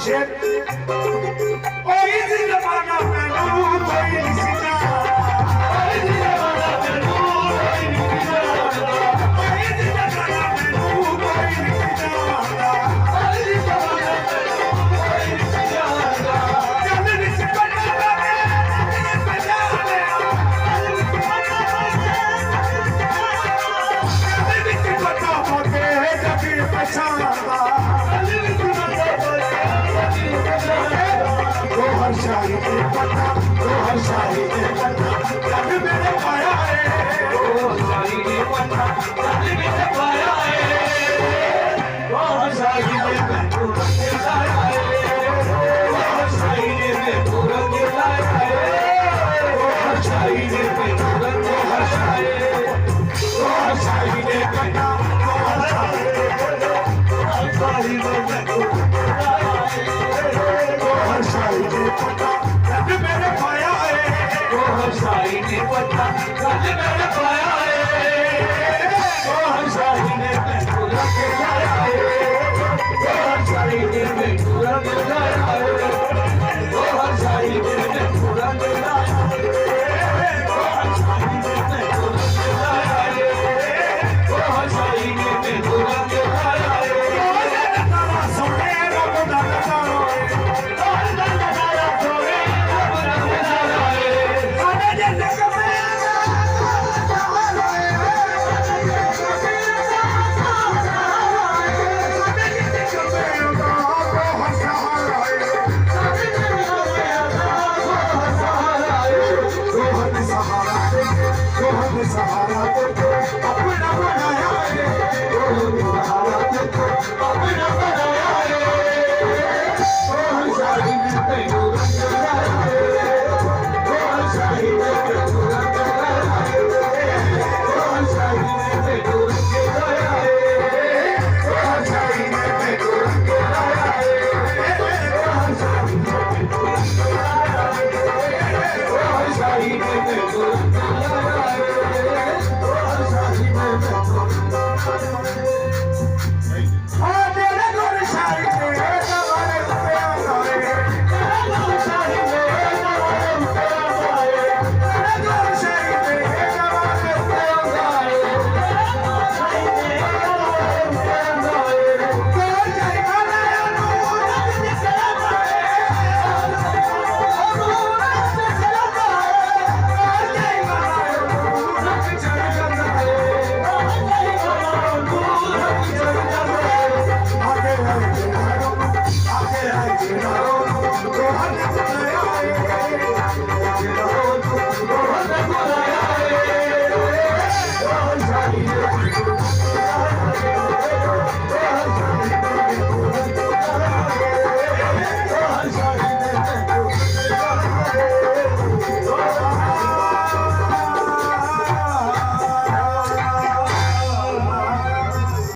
शेर कोई जमाना मैनू कोई नहीं सीता कोई जमाना मैनू कोई नहीं सीता कोई जमाना मैनू कोई नहीं सीता कोई जमाना मैनू कोई नहीं सीता जब निस पड़ा मैं बजा ले जब निस पड़ा होके कभी पछाड़ा हर शाही के पता हर शाही के पता जब मैंने पाया है हर शाही के पता जब मैंने पाया है हर शाही ने मैं पूरा दिलाया है हर शाही ने मैं पूरा दिलाया है हर शाही ने मैं पूरा हर शाही ने पता हर शाही ने मैं पूरा हर शाही ने पता जब मैंने पाया है वो हर शाही ने पता जब मैंने पाया